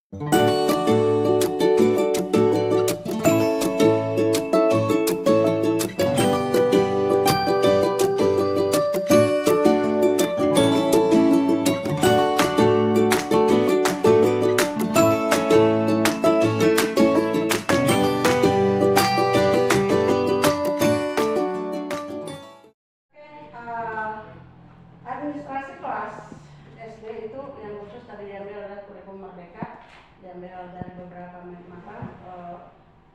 Administrasi kelas SD itu yang khusus tadi diambil oleh kurikulum Merdeka, diambil dari beberapa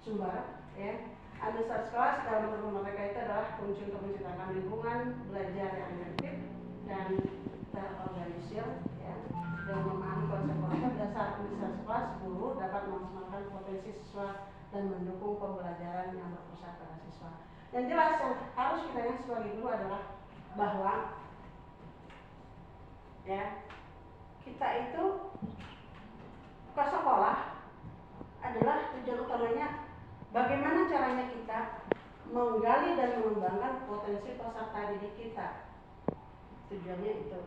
sumber ya. Administrasi kelas dalam kurikulum Merdeka itu adalah kunci untuk menciptakan lingkungan belajar yang efektif dan terorganisir ya. Dengan memahami konsep-konsep dasar administrasi kelas, guru dapat memaksimalkan potensi siswa dan mendukung pembelajaran yang berpusat pada siswa. Yang jelas yang harus kita ingat sebagai guru adalah bahwa ya, kita itu ke sekolah adalah tujuan utamanya bagaimana caranya kita menggali dan mengembangkan potensi peserta didik kita. Tujuannya itu.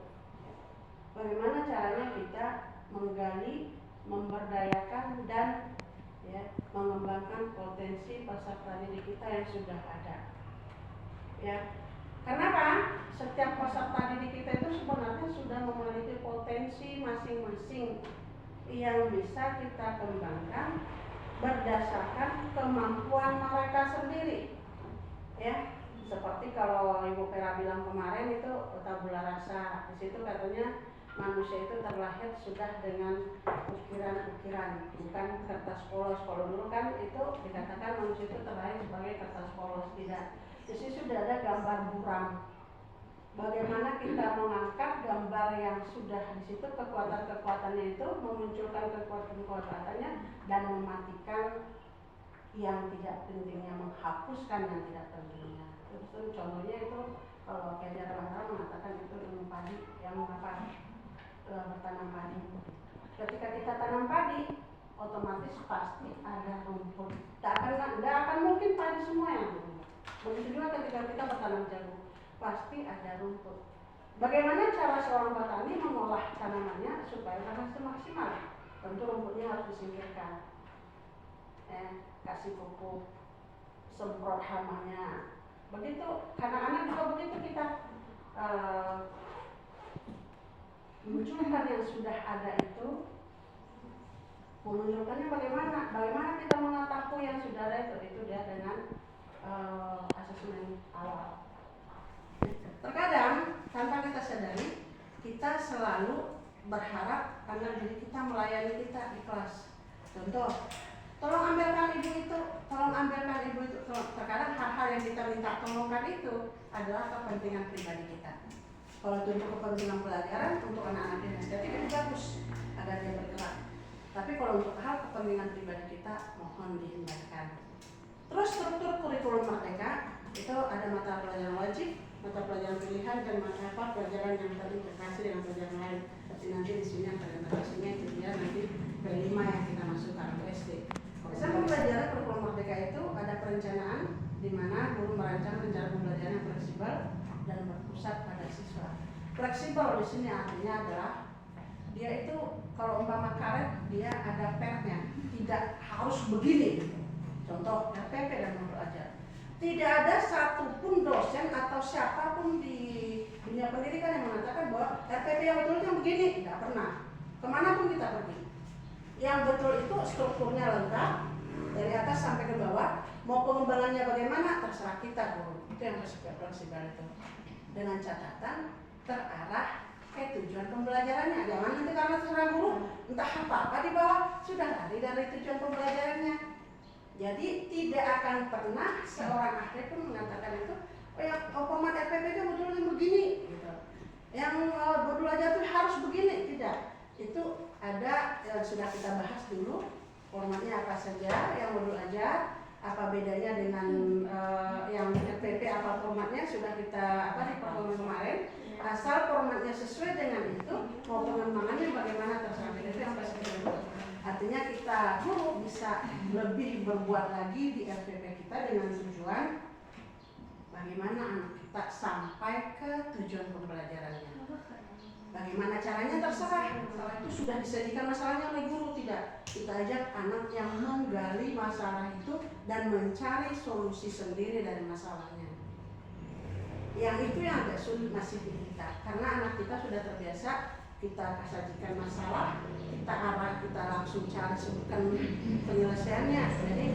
Bagaimana caranya kita menggali, memberdayakan dan ya, mengembangkan potensi peserta didik kita yang sudah ada. Ya. Kenapa? Setiap peserta didik kita itu sebenarnya sudah memiliki potensi masing-masing yang bisa kita kembangkan berdasarkan kemampuan mereka sendiri. Ya, seperti kalau Ibu Vera bilang kemarin itu tabula rasa. Di situ katanya manusia itu terlahir sudah dengan ukiran-ukiran, bukan kertas polos. Kalau dulu kan itu dikatakan manusia itu terlahir sebagai kertas polos, tidak. Di sini sudah ada gambar buram. Bagaimana kita mengangkat gambar yang sudah di situ kekuatan-kekuatannya itu, memunculkan kekuatan-kekuatannya dan mematikan yang tidak pentingnya, menghapuskan yang tidak pentingnya. Terus contohnya itu kalau Kejar Langkara mengatakan itu ilmu padi yang bertanam padi. Ketika kita tanam padi, otomatis pasti ada rumput. Tidak akan mungkin padi semua yang tumbuh. Begitu juga ketika kita bertanam jagung, pasti ada rumput. Bagaimana cara seorang petani mengolah tanamannya supaya hasil maksimal? Tentu rumputnya harus disingkirkan. Kasih pupuk, semprot hamanya. Begitu, anak-anak juga begitu kita munculkan yang sudah ada itu. Menunjukkannya bagaimana kita mengetahui yang sudah ada itu dia dengan asesmen awal. Terkadang tanpa kita sadari kita selalu berharap karena diri kita melayani kita di kelas. Contoh, tolong ambilkan ibu itu. Terkadang hal-hal yang kita minta tolongkan itu adalah kepentingan pribadi kita. Kalau untuk kepentingan pelajaran untuk anak-anak inisiatif itu bagus agar dia bergerak. Tapi kalau untuk hal kepentingan pribadi kita mohon dihindarkan. Terus struktur kurikulum Merdeka itu ada mata pelajaran wajib, mata pelajaran pilihan dan mata pelajaran yang terintegrasi dengan pelajaran lain. Tapi nanti di sini yang terintegrasinya itu dia nanti kelima yang kita masukkan ke SD. Sama pelajaran kurikulum Merdeka itu ada perencanaan di mana guru merancang rencana pembelajaran yang fleksibel dan berpusat pada siswa. Fleksibel di sini artinya adalah dia itu kalau umpama karet dia ada pernya, tidak harus begini. Contoh RPP dan modul ajar. Tidak ada satupun dosen atau siapapun di dunia pendidikan yang mengatakan bahwa RPP yang betul itu begini, tidak pernah. Kemanapun kita pergi, yang betul itu strukturnya lengkap dari atas sampai ke bawah. Mau pengembangannya bagaimana terserah kita guru. Itu yang fleksibel itu. Dengan catatan terarah ke tujuan pembelajarannya. Jangan nanti karena terserah guru entah apa di bawah sudah lari dari tujuan pembelajarannya. Jadi tidak akan pernah seorang ahli pun mengatakan itu, format RPP itu betul begini, gitu. Yang modul aja tuh harus begini, tidak. Itu ada sudah kita bahas dulu formatnya apa saja, yang modul aja apa bedanya dengan yang RPP apa formatnya sudah kita di pertemuan kemarin. Asal formatnya sesuai dengan itu, mau pengembangannya bagaimana terserah itu yang pasti itu. Artinya kita guru bisa lebih berbuat lagi di RPP kita dengan tujuan bagaimana anak kita sampai ke tujuan pembelajarannya. Bagaimana caranya terserah. Masalah itu sudah disajikan masalahnya oleh guru, tidak. Kita ajak anak yang menggali masalah itu dan mencari solusi sendiri dari masalahnya. Yang itu yang agak sulit masih di kita, karena anak kita sudah terbiasa kita sajikan masalah, kita arah, kita langsung cari sebutkan penyelesaiannya. Jadi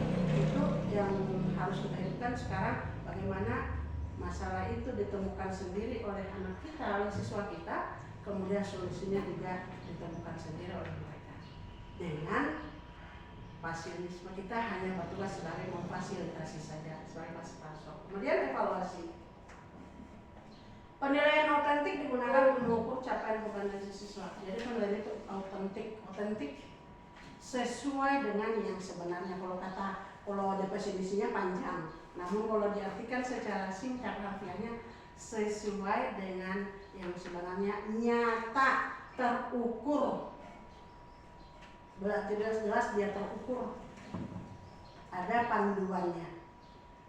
itu yang harus kita hidupkan sekarang, bagaimana masalah itu ditemukan sendiri oleh anak kita, oleh siswa kita, kemudian solusinya juga ditemukan sendiri oleh mereka. Dengan fasilisme kita hanya bertugas sebagai memfasilitasi saja, sebagai pasok. Kemudian evaluasi. Penilaian autentik digunakan untuk mengukur capaian kompetensi siswa. Jadi penilaian itu autentik sesuai dengan yang sebenarnya. Kalau definisinya panjang, namun kalau diartikan secara singkat harfiahnya sesuai dengan yang sebenarnya, nyata, terukur. Berarti jelas dia terukur. Ada panduannya.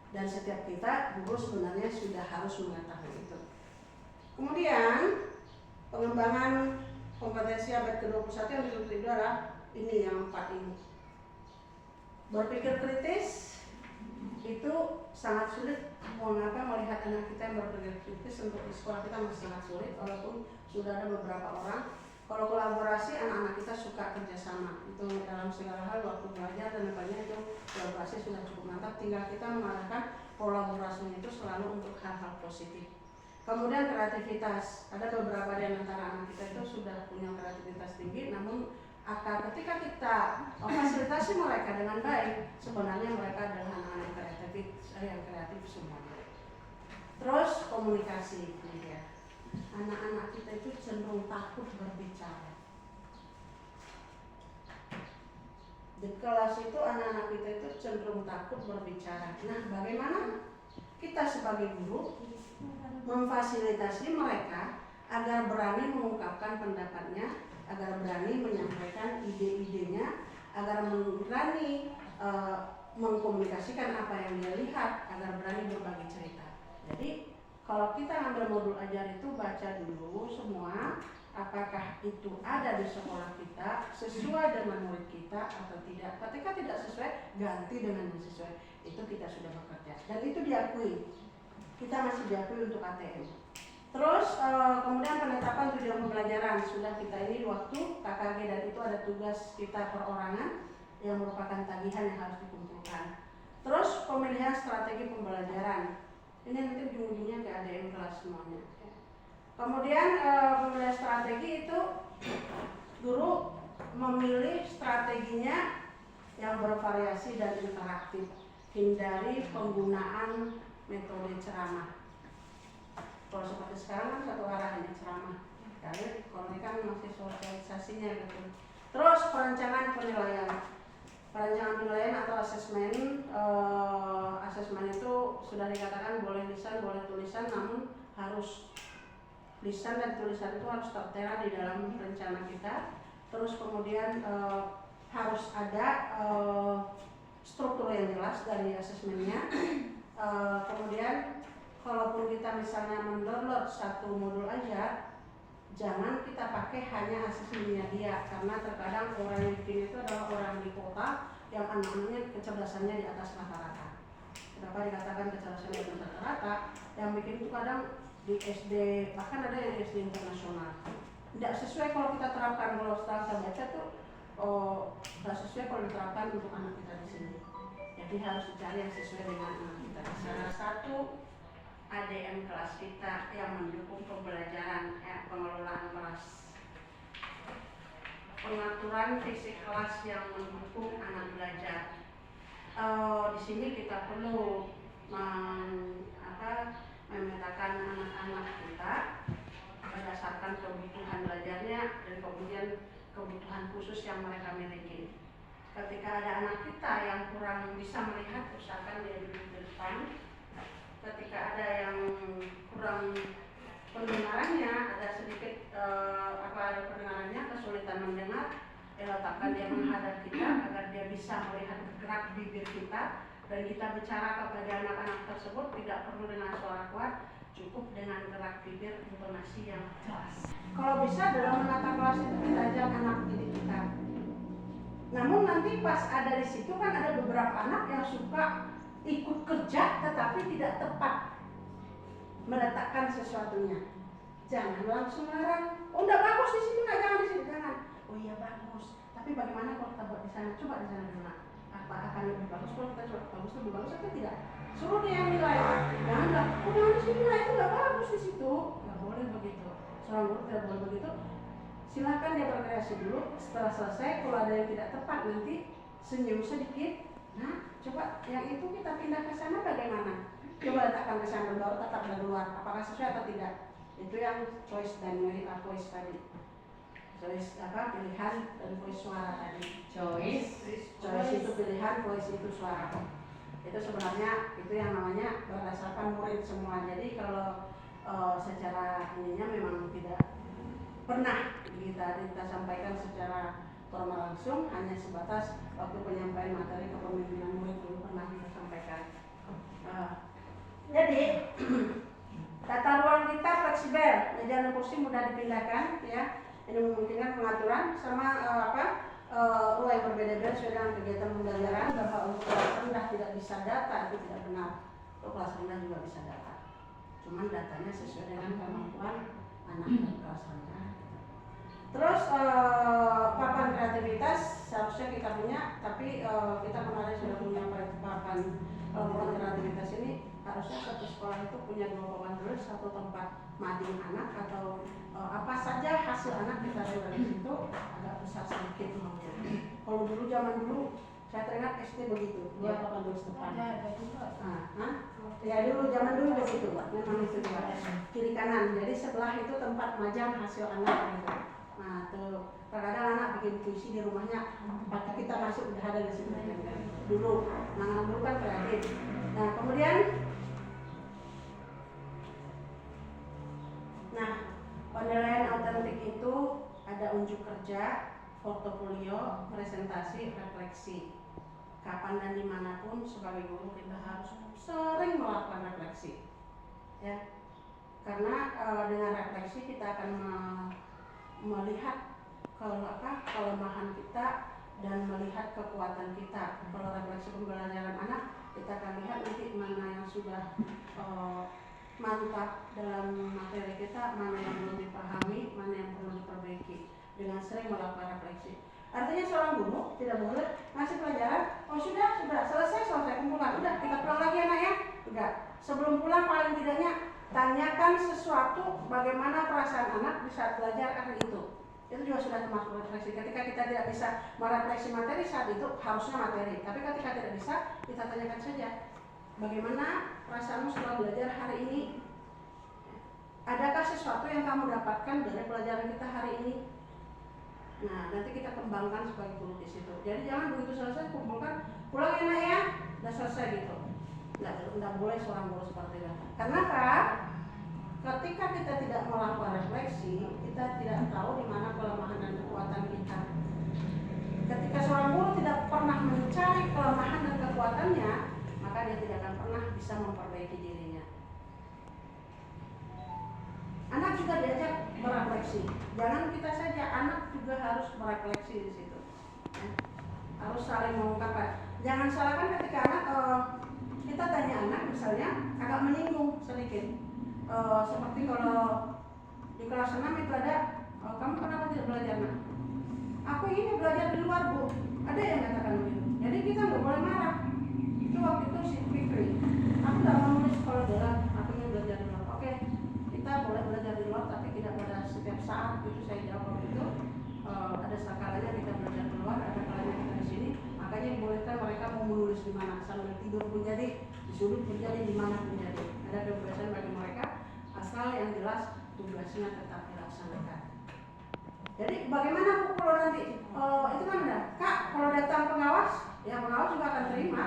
Dan setiap kita guru sebenarnya sudah harus mengetahui itu. Kemudian pengembangan kompetensi abad ke-21 yang itu adalah ini yang 4 ini. Berpikir kritis itu sangat sulit. Mengapa melihat anak kita yang berpikir kritis untuk di sekolah kita masih sangat sulit, walaupun sudah ada beberapa orang. Kalau kolaborasi, anak-anak kita suka kerjasama. Itu dalam segala hal, waktu belajar dan lainnya itu kolaborasi sudah cukup mantap. Tinggal kita mengarahkan kolaborasinya itu selalu untuk hal-hal positif. Kemudian kreativitas, ada beberapa di antara anak kita itu sudah punya kreativitas tinggi, namun ketika kita fasilitasi mereka dengan baik, sebenarnya mereka adalah anak-anak yang kreatif semuanya. Terus komunikasi, ya. Anak-anak kita itu cenderung takut berbicara. Di kelas itu anak-anak kita itu cenderung takut berbicara. Nah, bagaimana kita sebagai guru memfasilitasi mereka agar berani mengungkapkan pendapatnya, agar berani menyampaikan ide-idenya, agar berani mengkomunikasikan apa yang dia lihat, agar berani berbagi cerita. Jadi kalau kita ambil modul ajar itu baca dulu semua, apakah itu ada di sekolah kita, sesuai dengan murid kita atau tidak. Ketika tidak sesuai, ganti dengan yang sesuai. Itu kita sudah bekerja dan itu diakui. Kita masih diakui untuk ATM. Terus kemudian penetapan tujuan pembelajaran sudah kita ini waktu KKG, dan itu ada tugas kita perorangan yang merupakan tagihan yang harus dikumpulkan. Terus pemilihan strategi pembelajaran. Ini nanti ujung-ujungnya ke ADM kelas semuanya. Kemudian pemilihan strategi itu guru memilih strateginya yang bervariasi dan interaktif. Hindari penggunaan metode ceramah. Kalau seperti sekarang kan satu arah ini ceramah. Jadi kalau ini kan masih sosialisasinya gitu. Terus perancangan penilaian. Perancangan penilaian atau asesmen. Asesmen itu sudah dikatakan boleh lisan, boleh tulisan, namun harus lisan dan tulisan itu harus tertera di dalam rencana kita. Terus kemudian harus ada struktur yang jelas dari asesmennya. Kemudian kalaupun kita misalnya mendownload satu modul aja, jangan kita pakai hanya asesmennya dia, karena terkadang orang yang bikin itu adalah orang di kota yang anak-anaknya kecerdasannya di atas rata-rata. Kenapa dikatakan kecerdasannya di atas rata-rata? Yang bikin itu kadang di SD, bahkan ada yang SD internasional. Tidak sesuai kalau kita terapkan. Kalau setelah kita baca tuh tidak sesuai kalau diterapkan untuk anak kita di sini. Jadi harus dicari yang sesuai dengan anak kita. Salah satu ADM kelas kita yang mendukung pembelajaran, pengelolaan kelas, pengaturan fisik kelas yang mendukung anak belajar. Di sini kita perlu memetakan anak-anak kita berdasarkan kebutuhan belajarnya dan kemudian kebutuhan khusus yang mereka miliki. Ketika ada anak kita yang kurang bisa melihat, usahakan dia duduk di depan. Ketika ada yang kurang pendengarannya, ada sedikit pendengarannya, kesulitan mendengar, letakkan dia menghadap kita agar dia bisa melihat gerak bibir kita, dan kita bicara kepada anak-anak tersebut tidak perlu dengan suara kuat, cukup dengan gerak bibir intonasi yang jelas. Kalau bisa dalam menata kelas itu kita ajak anak didik kita. Namun nanti pas ada di situ kan ada beberapa anak yang suka ikut kerja tetapi tidak tepat meletakkan sesuatunya. Jangan langsung larang. Oh, enggak bagus di situ, enggak, jangan di situ, jangan. Oh iya bagus. Tapi bagaimana kalau kita buat di sana? Coba di sana dulu. Apa akan lebih bagus kalau kita coba bagus lebih bagus atau tidak? Suruh dia yang nilai. Jangan bilang, oh jangan di sini lah, itu enggak bagus di situ. Enggak boleh begitu. Seorang guru tidak boleh begitu. Silakan dia berkreasi dulu. Setelah selesai, kalau ada yang tidak tepat nanti senyum sedikit. Nah, coba yang itu kita pindah ke sana bagaimana? Coba letakkan ke sana baru tetap dari luar. Apakah sesuai atau tidak? Itu yang choice dan voice tadi. Choice apa? Pilihan dan voice suara tadi. Choice itu pilihan, voice itu suara. Itu sebenarnya itu yang namanya berdasarkan murid semua. Jadi kalau secara ininya memang tidak pernah kita sampaikan secara formal langsung, hanya sebatas waktu penyampaian materi kepemimpinan murid dulu pernah kita sampaikan. Jadi tata ruang kita fleksibel, meja dan kursi mudah dipindahkan, ya. Ini memungkinkan pengaturan sama ruang yang berbeda-beda sesuai dengan kegiatan pembelajaran. Bahwa untuk kelas rendah tidak bisa data itu tidak benar. Untuk kelas rendah juga bisa data. Cuman datanya sesuai dengan kemampuan anak dan kelas rendah. Terus papan kreativitas seharusnya kita punya, tapi kita kemarin sudah punya papan kreativitas ini. Harusnya satu sekolah itu punya 2 papan tulis, 1 tempat mading anak atau apa saja hasil anak kita dari situ, agak besar sedikit maunya. Kalau dulu zaman dulu saya teringat SD begitu, 2 papan tulis depan. Ya dulu zaman dulu begitu, memang itu juga kiri kanan. Jadi sebelah itu tempat majang hasil anak gitu. Nah tuh kadang-kadang anak bikin puisi di rumahnya, waktu kita masuk udah ada di situ. Dulu, anak dulu kan kreatif. Nah kemudian penilaian autentik itu ada unjuk kerja, portofolio, presentasi, refleksi. Kapan dan dimanapun sebagai guru kita harus sering melakukan refleksi, ya. Karena dengan refleksi kita akan melihat kelemahan kita dan melihat kekuatan kita. Kalau refleksi pembelajaran anak, kita akan lihat nanti mana yang sudah mantap dalam materi kita, mana yang belum dipahami, mana yang perlu diperbaiki dengan sering melakukan refleksi. Artinya seorang guru tidak boleh ngasih pelajaran, oh sudah selesai kumpulkan, udah kita pulang lagi anak ya. Enggak, sebelum pulang paling tidaknya tanyakan sesuatu bagaimana perasaan anak di saat belajar hari itu. Itu juga sudah termasuk refleksi. Ketika kita tidak bisa merefleksi materi saat itu, harusnya materi. Tapi ketika tidak bisa, kita tanyakan saja, bagaimana perasaanmu setelah belajar hari ini? Adakah sesuatu yang kamu dapatkan dari pelajaran kita hari ini? Nah, nanti kita kembangkan sebagai guru di situ. Jadi jangan begitu selesai kumpulkan, pulang enak ya, udah selesai gitu. Nggak boleh seorang guru seperti itu. Kenapa? Ketika kita tidak melakukan refleksi, kita tidak tahu di mana kelemahan dan kekuatan kita. Ketika seorang guru tidak pernah mencari kelemahan dan kekuatannya, maka dia tidak akan pernah bisa memperbaiki dirinya. Anak juga diajak merefleksi. Jangan kita saja, anak juga harus merefleksi di situ. Harus saling mengungkapkan. Jangan salahkan ketika anak kita tanya anak misalnya agak menyinggung sedikit. Seperti kalau di kelas 6 itu ada, kamu kenapa tidak belajar nak? Aku ini belajar di luar bu. Ada yang katakan begitu. Jadi kita nggak boleh marah. Itu waktu itu si Fikri. Aku nggak mau nulis kalau dalam aku ingin belajar di luar. Oke, kita boleh belajar di luar tapi tidak pada setiap saat. Itu saya jawab itu. Ada sakalanya kita belajar di luar, ada kalanya kita di sini. Makanya dibolehkan mereka mau menulis di mana, sambil tidur pun jadi, di sudut pun jadi, di mana pun jadi. Ada kebebasan bagi mereka, asal yang jelas tugasnya tetap dilaksanakan. Jadi bagaimana bu kalau nanti itu kan ada, kak kalau datang pengawas, ya pengawas juga akan terima.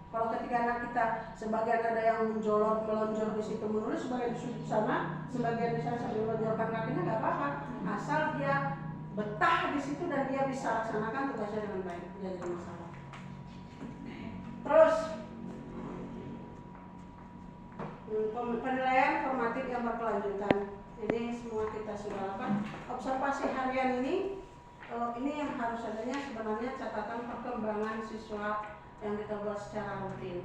Kalau ketika anak kita sebagian ada yang melonjor di situ menulis, sebagian di sudut sana, sebagian di sana sambil melonjorkan kakinya nggak apa-apa, asal dia betah di situ dan dia bisa laksanakan tugasnya dengan baik, tidak jadi masalah. Terus penilaian formatif yang berkelanjutan. Ini semua kita sudah lakukan. Observasi harian ini yang harus adanya sebenarnya catatan perkembangan siswa yang kita buat secara rutin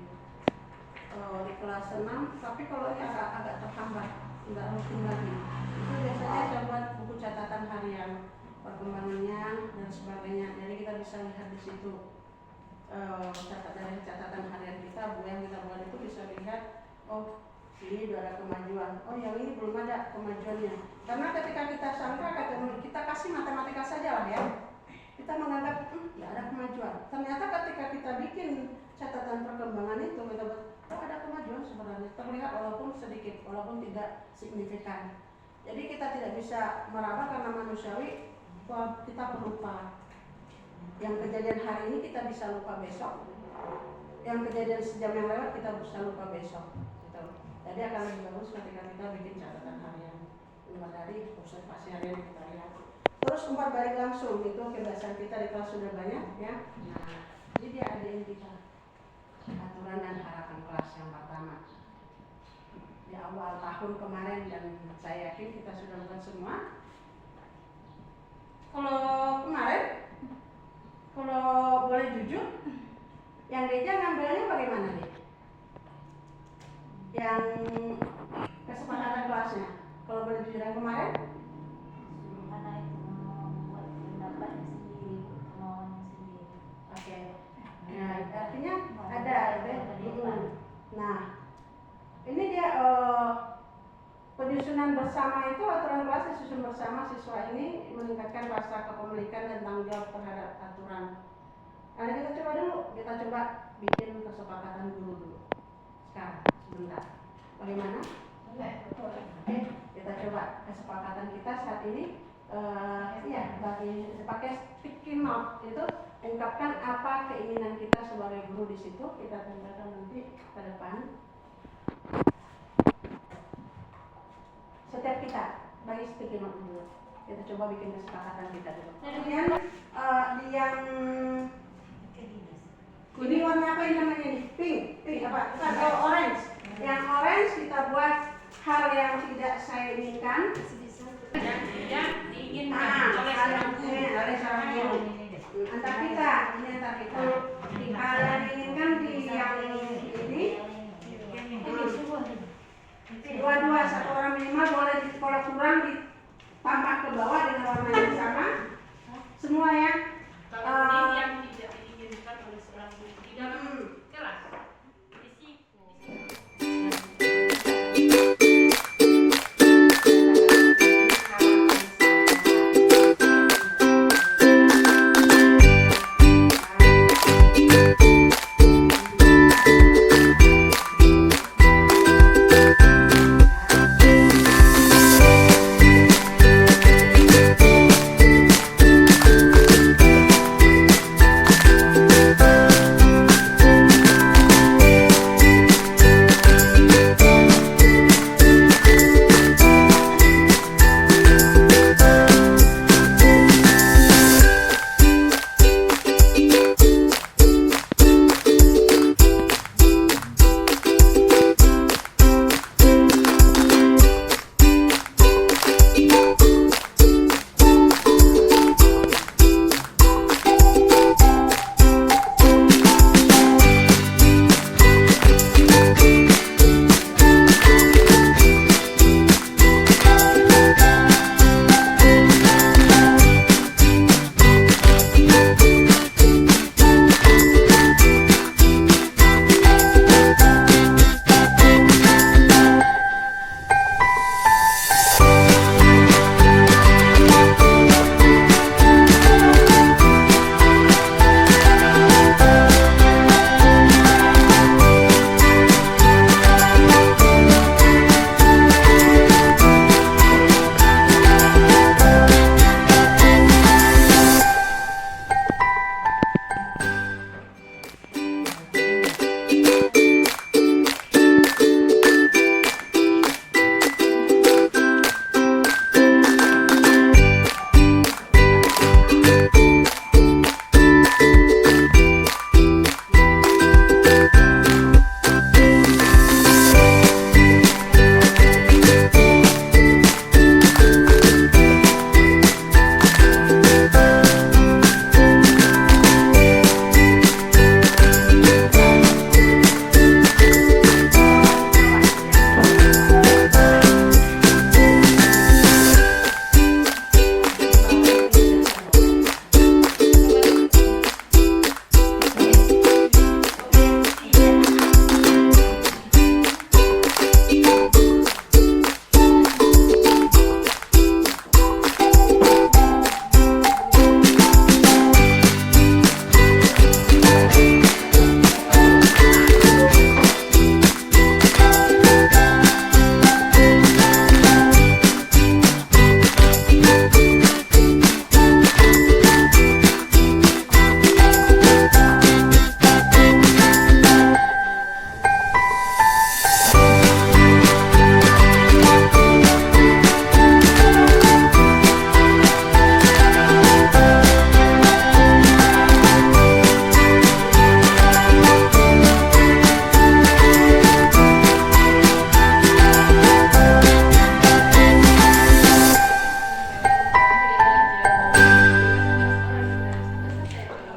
di kelas 6. Tapi kalau ini agak terhambat, nggak rutin lagi. Itu biasanya saya buat buku catatan harian, perkembangannya dan sebagainya. Jadi kita bisa lihat di situ. Dari catatan harian kita, Bu, yang kita buat itu bisa lihat, oh ini udah ada kemajuan, oh yang ini belum ada kemajuannya. Karena ketika kita sangka, kita kasih matematika saja lah ya, kita menganggap ya ada kemajuan. Ternyata ketika kita bikin catatan perkembangan itu, kita buat, oh ada kemajuan sebenarnya, terlihat walaupun sedikit, walaupun tidak signifikan. Jadi kita tidak bisa meraba karena manusiawi, kita pelupa. Yang kejadian hari ini kita bisa lupa besok, yang kejadian sejam yang lewat kita bisa lupa besok gitu. Jadi akan lebih bagus ketika kita bikin catatan harian, mulai dari observasi harian yang kita lihat. Terus umpat balik langsung, itu kebiasaan kita di kelas sudah banyak ya. Nah, jadi dia ADN kita, aturan dan harapan kelas yang pertama di awal tahun kemarin, dan saya yakin kita sudah lakukan semua. Kalau kemarin, kalau boleh jujur, yang Deja ngambilnya bagaimana nih? Yang kesepakatan kelasnya, kalau boleh jujur yang kemarin? Mana itu mau buat pendapatnya sendiri, kemauannya sendiri. Oke. Nah, artinya ada. Nah, ini dia penyusunan bersama itu, aturan kelas disusun bersama siswa ini meningkatkan rasa kepemilikan dan tanggung jawab terhadap aturan. Nah, kita coba dulu, kita coba bikin kesepakatan dulu. Sekarang, sebentar. Bagaimana? Oke, kita coba kesepakatan kita saat ini. Pakai sticky note itu ungkapkan apa keinginan kita sebagai guru di situ. Kita tempelkan nanti ke depan. Setiap kita bagi sticky note dulu. Kita coba bikin kesepakatan kita dulu. Kemudian yang ini warna apa yang namanya ini? Pink apa? Atau orange? Yang orange kita buat hal yang tidak saya inginkan. Yang diinginkan oleh seorang guru. Antar kita, ini antar kita. Hal yang diinginkan di yang ini dua-dua, satu orang minimal boleh, kalau kurang ditambah ke bawah dengan warna yang sama. Semua ya. Kalau ini yang tidak diinginkan oleh seorang guru di dalam kelas.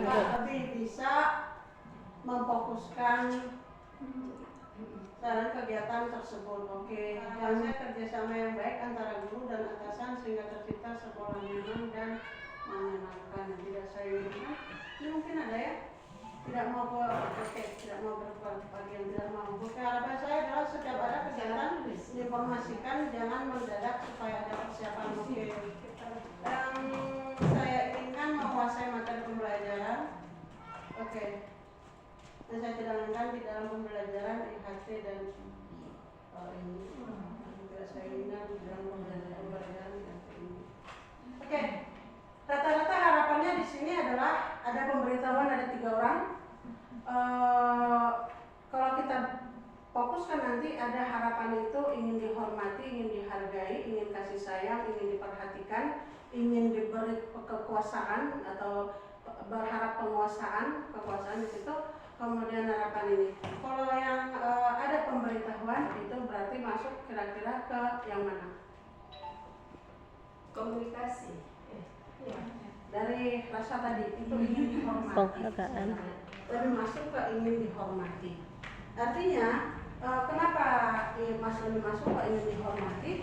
lebih bisa memfokuskan dalam kegiatan tersebut. Oke, jamnya kerjasama yang baik antara guru dan atasan sehingga tercipta sekolah nyaman dan menyenangkan. Tidak saya inginkan, ini mungkin ada ya, tidak mau tidak mau berbagian, tidak mau. Oke, harapan saya adalah setiap ada kegiatan diinformasikan, jangan mendadak supaya ada persiapan. Oke, yang saya inginkan menguasai materi pembelajaran. Oke. Dan saya tidak inginkan di dalam pembelajaran IHT dan ini tidak saya inginkan di dalam pembelajaran IHT ini. Oke, rata-rata harapannya di sini adalah ada pemberitahuan ada 3 orang. Kalau kita fokuskan nanti ada harapan itu ingin dihormati, ingin dihargai, ingin kasih sayang, ingin diperhatikan, ingin diberi kekuasaan atau berharap kekuasaan di situ. Kemudian harapan ini. Kalau yang ada pemberitahuan itu berarti masuk kira-kira ke yang mana? Komunikasi. Dari rasa tadi itu ingin dihormati. Tapi masuk ke ingin dihormati. Artinya kenapa Mas lebih masuk ke ingin dihormati?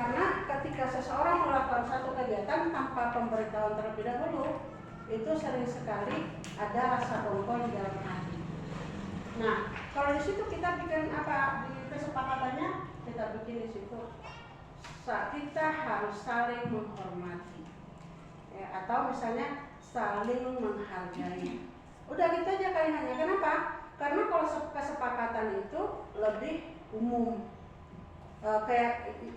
Karena ketika seseorang melakukan satu kegiatan tanpa pemberitahuan terlebih dahulu, itu sering sekali ada rasa dongkol di dalam hati. Nah, kalau di situ kita bikin apa di kesepakatannya, kita bikin di situ kita harus saling menghormati, ya, atau misalnya saling menghargai. Udah gitu aja kalimatnya. Kenapa? Karena kalau kesepakatan itu lebih umum.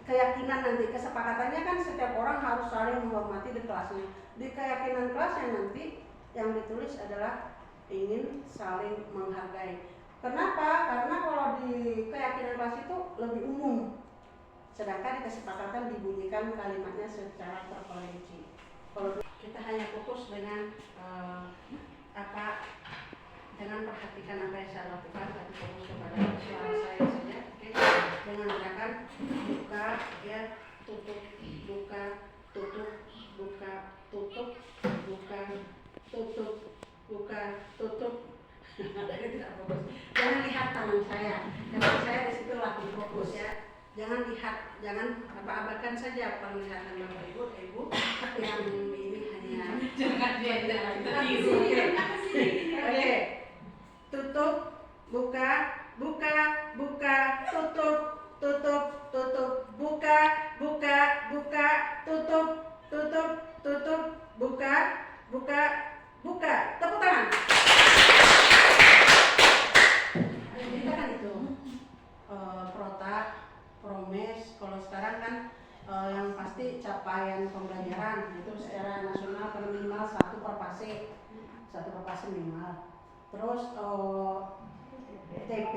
Keyakinan nanti kesepakatannya kan setiap orang harus saling menghormati di kelasnya. Di keyakinan kelasnya nanti yang ditulis adalah ingin saling menghargai. Kenapa? Karena kalau di keyakinan kelas itu lebih umum, sedangkan di kesepakatan dibunyikan kalimatnya secara terperinci. Kalau kita hanya fokus dengan dengan perhatikan apa yang saya lakukan, tapi fokus kepada suara saya saja. Oke, dengan gerakan buka, ya, tutup, buka, tutup, buka, tutup, buka, tutup, buka, tutup. Ada tidak fokus. Jangan lihat tangan saya, karena saya di situ lagi fokus ya. Jangan lihat, jangan abaikan saja penglihatan bapak ibu yang ini hanya. Jangan dia Oke, tutup, buka, buka, buka, tutup, tutup, tutup, buka, buka, buka, tutup, tutup, tutup, buka, buka, buka. Tepuk tangan. Kita kan itu protak, promes. Kalau sekarang kan yang pasti capaian pembelajaran itu secara nasional minimal 1 per fase, 1 per fase minimal. Terus TP,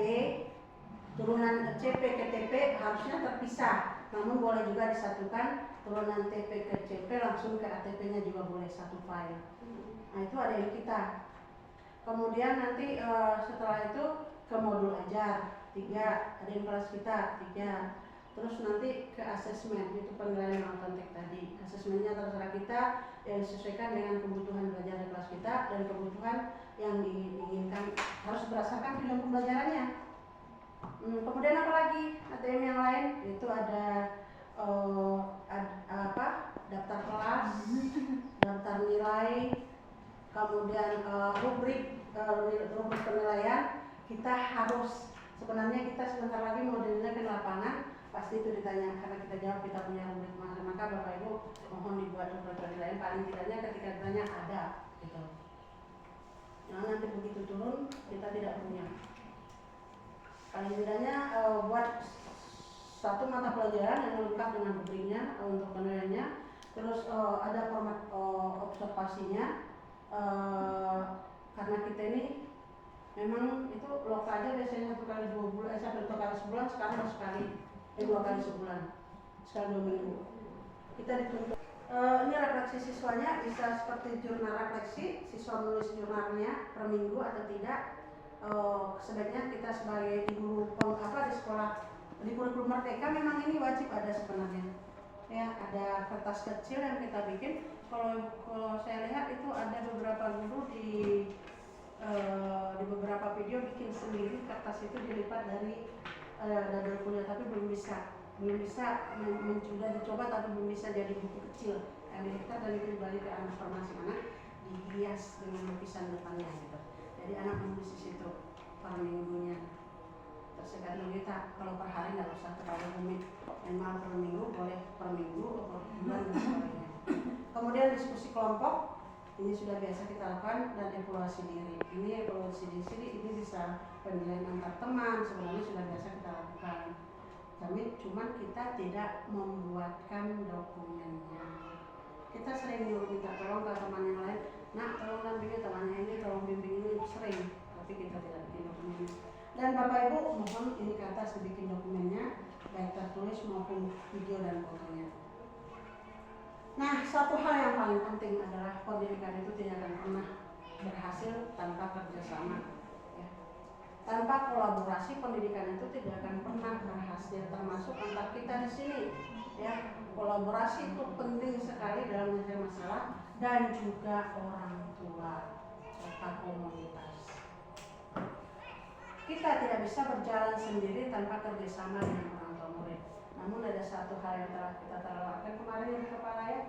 turunan CP ke TP harusnya terpisah, namun boleh juga disatukan turunan TP ke CP langsung ke ATP-nya juga boleh satu file. Nah itu ada yang kita. Kemudian nanti setelah itu ke modul ajar 3, ada yang kelas kita 3. Terus nanti ke asesmen, itu penilaian non kontak tadi. Asesmennya terserah kita yang disesuaikan dengan kebutuhan belajar di kelas kita dan kebutuhan yang diinginkan, harus berdasarkan tujuan pembelajarannya. Kemudian apa lagi ATM yang lain? Itu ada daftar kelas, daftar nilai, kemudian rubrik penilaian. Kita harus sebenarnya kita sebentar lagi mau dinilai ke lapangan, pasti itu ditanya karena kita jawab kita punya rubrik maka Bapak Ibu mohon dibuat rubrik penilaian, paling tidaknya ketika ditanya ada gitu. Nah nanti begitu turun kita tidak punya. Paling tidaknya buat satu mata pelajaran yang lengkap dengan rubriknya untuk penilaiannya. Terus ada format observasinya karena kita ini memang itu loka aja biasanya 1 kali 2 bulan, sampai 2 kali sebulan, sekarang harus sekali 2 kali sebulan, sekali 2 minggu. Kita dituntut. Ini refleksi siswanya bisa seperti jurnal refleksi, siswa menulis jurnalnya per minggu atau tidak. Sebaiknya kita sebagai guru di sekolah di kurikulum Merdeka memang ini wajib ada sebenarnya. Ya, ada kertas kecil yang kita bikin kalau saya lihat itu ada beberapa guru di beberapa video bikin sendiri kertas itu dilipat dari dadar kuliah, tapi belum bisa sudah dicoba tapi belum bisa jadi buku kecil yang dilipat dan itu dibalik ke anak formasi anak dihias dengan lukisan depannya gitu. Jadi anak menulis di situ per minggunya. Tergantung kita, kalau per hari nggak usah terlalu rumit, memang per minggu boleh per minggu atau per bulan dan sebagainya. Kemudian diskusi kelompok ini sudah biasa kita lakukan dan evaluasi diri. Ini evaluasi diri ini bisa penilaian antar teman, sebenarnya sudah biasa kita lakukan. Tapi cuman kita tidak membuatkan dokumennya. Kita sering minta tolong ke teman yang lain, nah tolong dampingi temannya ini, tolong bimbing ini, sering, tapi kita tidak bikin dokumennya. Dan Bapak Ibu mohon ini ke atas dibikin dokumennya, baik tertulis maupun video dan fotonya. Nah, satu hal yang paling penting adalah pendidikan itu tidak akan pernah berhasil tanpa kerjasama. Ya. Tanpa kolaborasi pendidikan itu tidak akan pernah berhasil, termasuk antar kita di sini. Ya, kolaborasi itu penting sekali dalam menyelesaikan masalah dan juga orang tua serta komunitas. Kita tidak bisa berjalan sendiri tanpa kerjasama dengan orang tua murid. Namun ada satu hal yang telah kita terapkan kemarin di kepala ya,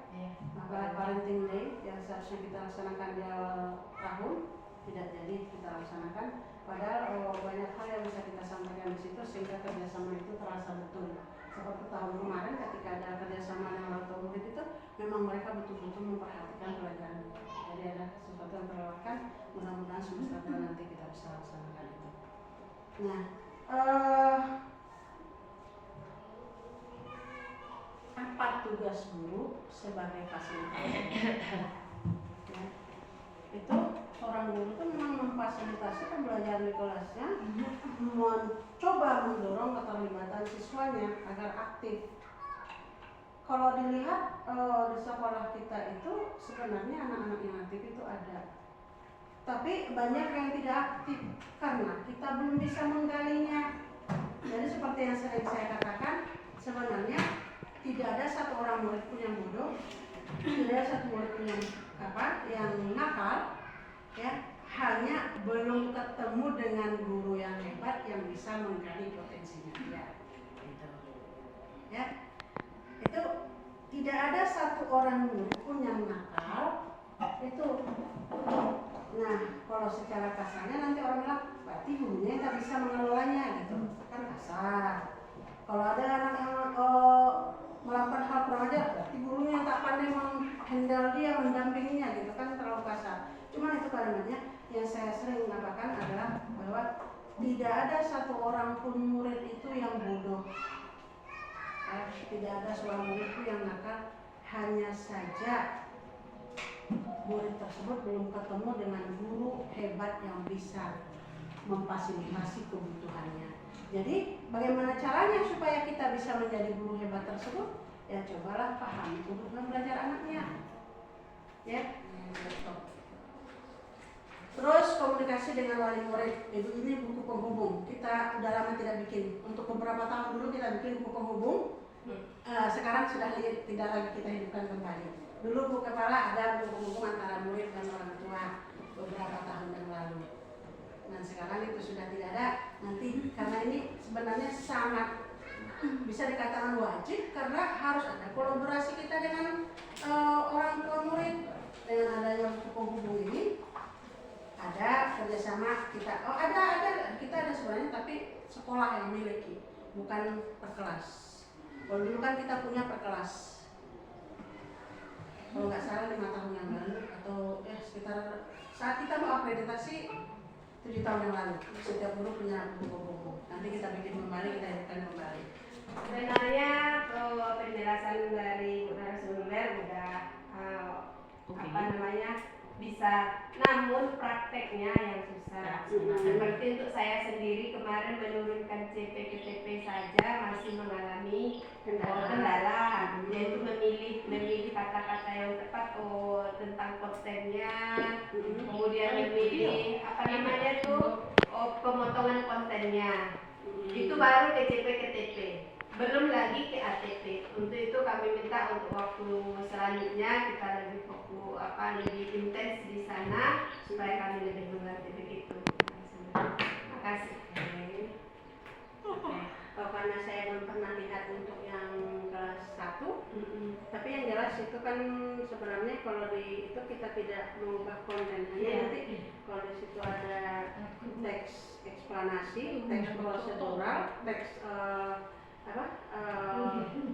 maka parenting day yang seharusnya kita laksanakan di awal tahun tidak jadi kita laksanakan. Padahal banyak hal yang bisa kita sampaikan di situ sehingga kerjasama itu terasa betul. Seperti tahun kemarin ketika ada kerjasama dengan orang tua murid itu memang mereka betul-betul memperhatikan pelajaran. Jadi ada sesuatu yang terlewatkan. Mudah-mudahan semester depan nanti kita bisa laksanakan itu. Nah, apa tugas guru sebagai fasilitator? Ya, itu seorang guru itu memang memfasilitasi pembelajaran di kelasnya, mencoba mendorong keterlibatan siswanya agar aktif. Kalau dilihat di sekolah kita itu sebenarnya anak-anak yang aktif itu ada. Tapi banyak yang tidak aktif karena kita belum bisa menggalinya. Jadi seperti yang sering saya katakan, sebenarnya tidak ada satu orang murid pun yang bodoh, tidak ada satu murid pun yang nakal, ya, hanya belum ketemu dengan guru yang hebat yang bisa menggali potensinya dia. Gitu. Ya, itu tidak ada satu orang murid pun yang nakal itu. Nah, kalau secara kasarnya nanti orang bilang, berarti gurunya nggak bisa mengelolanya gitu, kan kasar. Kalau ada anak yang melakukan hal kurang ajar, berarti gurunya yang tak pandai menghandle dia, mendampinginya gitu, kan terlalu kasar. Cuman itu kalimatnya yang saya sering mengatakan adalah bahwa tidak ada satu orang pun murid itu yang bodoh. Tidak ada seorang murid itu yang nakal, hanya saja murid tersebut belum ketemu dengan guru hebat yang bisa memfasilitasi kebutuhannya. Jadi bagaimana caranya supaya kita bisa menjadi guru hebat tersebut? Ya cobalah pahami kebutuhan belajar anaknya. Ya. Terus komunikasi dengan wali murid. Ini buku penghubung. Kita udah lama tidak bikin. Untuk beberapa tahun dulu kita bikin buku penghubung. Sekarang sudah tidak lagi kita hidupkan kembali. Dulu Bu Kepala ada hubungan antara murid dan orang tua beberapa tahun yang lalu. Dan sekarang itu sudah tidak ada. Nanti karena ini sebenarnya sangat bisa dikatakan wajib karena harus ada kolaborasi kita dengan orang tua murid. Dengan adanya buku penghubung ini ada kerjasama kita. Kita ada sebenarnya tapi sekolah yang memiliki, bukan per kelas. Kalau dulu kan kita punya per kelas. Kalau nggak salah 5 tahun yang lalu atau sekitar saat kita mau akreditasi 7 tahun yang lalu, setiap guru punya buku-buku. Nanti kita bikin kembali, kita hidupkan kembali. Sebenarnya penjelasan dari Bu narasumber udah bisa, namun prakteknya yang susah. Seperti untuk saya sendiri kemarin menurunkan CP ke TP saja masih mengalami kendala, yaitu memilih kata-kata yang tepat tentang kontennya, kemudian memilih pemotongan kontennya. Itu baru ke CP ke TP. belum lagi ke ATP. Untuk itu kami minta untuk waktu selanjutnya kita lebih fokus lebih intens di sana supaya kami lebih mengerti begitu. Terima kasih. Oke. Karena saya belum pernah lihat untuk yang kelas 1, tapi yang jelas itu kan sebenarnya kalau di itu kita tidak mengubah kontennya, nanti kalau di situ ada teks eksplanasi, teks prosedural, teks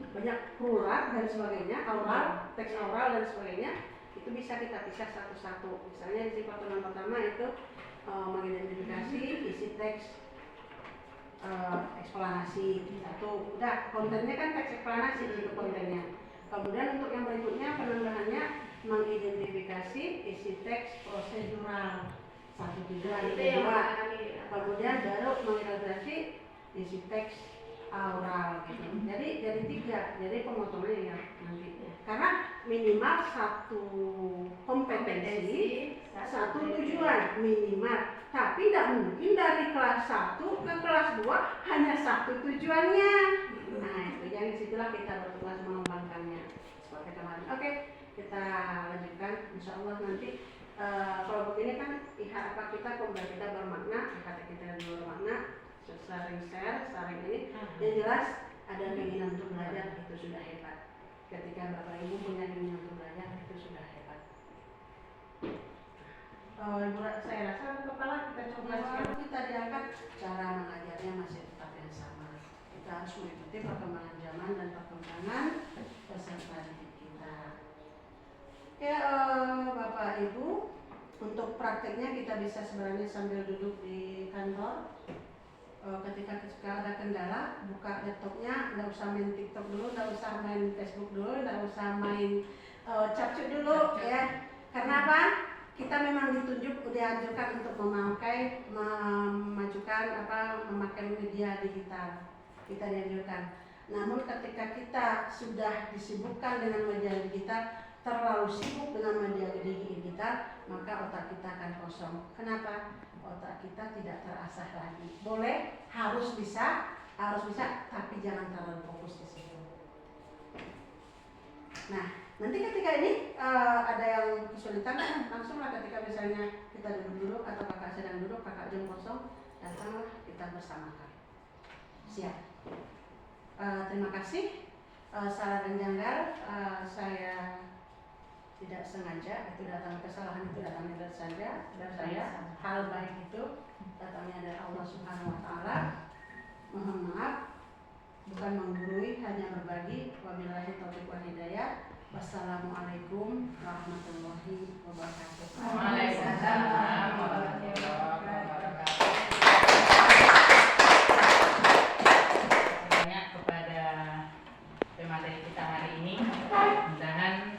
banyak plural dan sebagainya, oral, teks oral dan sebagainya, itu bisa kita pisah satu-satu. Misalnya di potongan pertama itu mengidentifikasi isi teks eksplanasi satu, udah kontennya kan teks eksplanasi itu kontennya. Kemudian untuk yang berikutnya penambahannya mengidentifikasi isi teks prosedural 1, 2, 2. Kemudian baru mengidentifikasi isi teks oral gitu. Jadi 3, jadi pemotongannya ya nanti. Karena minimal 1 kompetensi, 1 tujuan minimal. Tapi tidak mungkin dari kelas 1 ke kelas 2 hanya 1 tujuannya. Nah itu yang disitulah kita bertugas mengembangkannya seperti kemarin. Oke, kita lanjutkan. Insya Allah nanti kalau begini kan IHK kita pembelajaran kita bermakna, IHK kita bermakna, saling share, saling ini. Yang jelas ada keinginan untuk belajar, itu sudah hebat. Ketika Bapak Ibu punya keinginan untuk belajar, itu sudah hebat. Ibu, saya rasa kepala kita coba sekarang kita diangkat, cara mengajarnya masih tetap yang sama. Kita harus mengikuti perkembangan zaman dan perkembangan peserta didik kita. Ya Bapak Ibu, untuk prakteknya kita bisa sebenarnya sambil duduk di kantor. Ketika ada kendala, buka laptopnya, nggak usah main TikTok dulu, nggak usah main Facebook dulu, nggak usah main capcut dulu ya. Karena apa? Kita memang dianjurkan untuk memakai media digital. Kita dianjurkan. Namun ketika kita sudah disibukkan dengan media digital, terlalu sibuk dengan media digital, maka otak kita akan kosong. Kenapa? Otak kita tidak terasah lagi. Boleh, harus bisa, tapi jangan terlalu fokus di situ. Nah, nanti ketika ini ada yang kesulitan, langsunglah ketika misalnya kita duduk atau kakak sedang duduk, kakak jam kosong, datanglah kita bersamakan. Siap. Terima kasih. Salah dan janggal, saya tidak sengaja, itu datang kesalahan itu datangnya dari saya, hal baik itu datangnya dari Allah Subhanahu Wa Taala. Mohon maaf, bukan menggurui, hanya berbagi. Wabillahi taufiq wal hidayah. Wassalamualaikum warahmatullahi wabarakatuh. Waalaikumsalam warahmatullahi wabarakatuh. Banyak kepada pemateri kita hari ini. Mudah-mudahan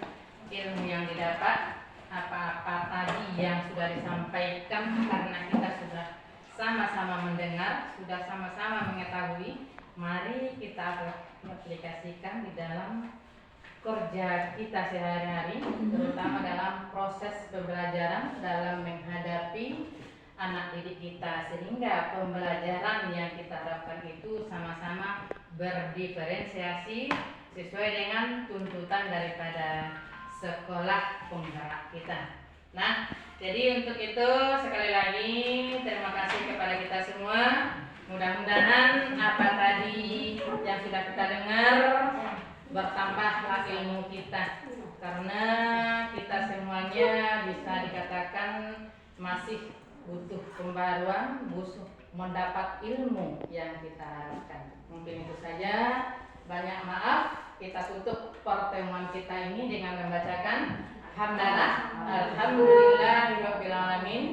ilmu yang didapat, apa-apa tadi yang sudah disampaikan, karena kita sudah sama-sama mendengar, sudah sama-sama mengetahui, mari kita aplikasikan di dalam kerja kita sehari-hari, terutama dalam proses pembelajaran, dalam menghadapi anak didik kita, sehingga pembelajaran yang kita harapkan itu sama-sama berdiferensiasi sesuai dengan tuntutan daripada sekolah penggerak kita. Nah, jadi untuk itu sekali lagi terima kasih kepada kita semua. Mudah-mudahan apa tadi yang sudah kita dengar bertambahlah ilmu kita, karena kita semuanya bisa dikatakan masih butuh pembaruan, butuh mendapat ilmu yang kita harapkan. Mungkin itu saja. Banyak maaf, kita tutup pertemuan kita ini dengan membacakan hamdalah alhamdulillahirabbil alamin.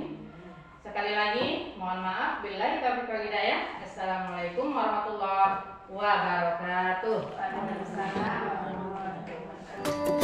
Sekali lagi mohon maaf, billahi taufiq wal hidayah. Assalamualaikum warahmatullahi wabarakatuh. Waalaikumsalam warahmatullahi wabarakatuh.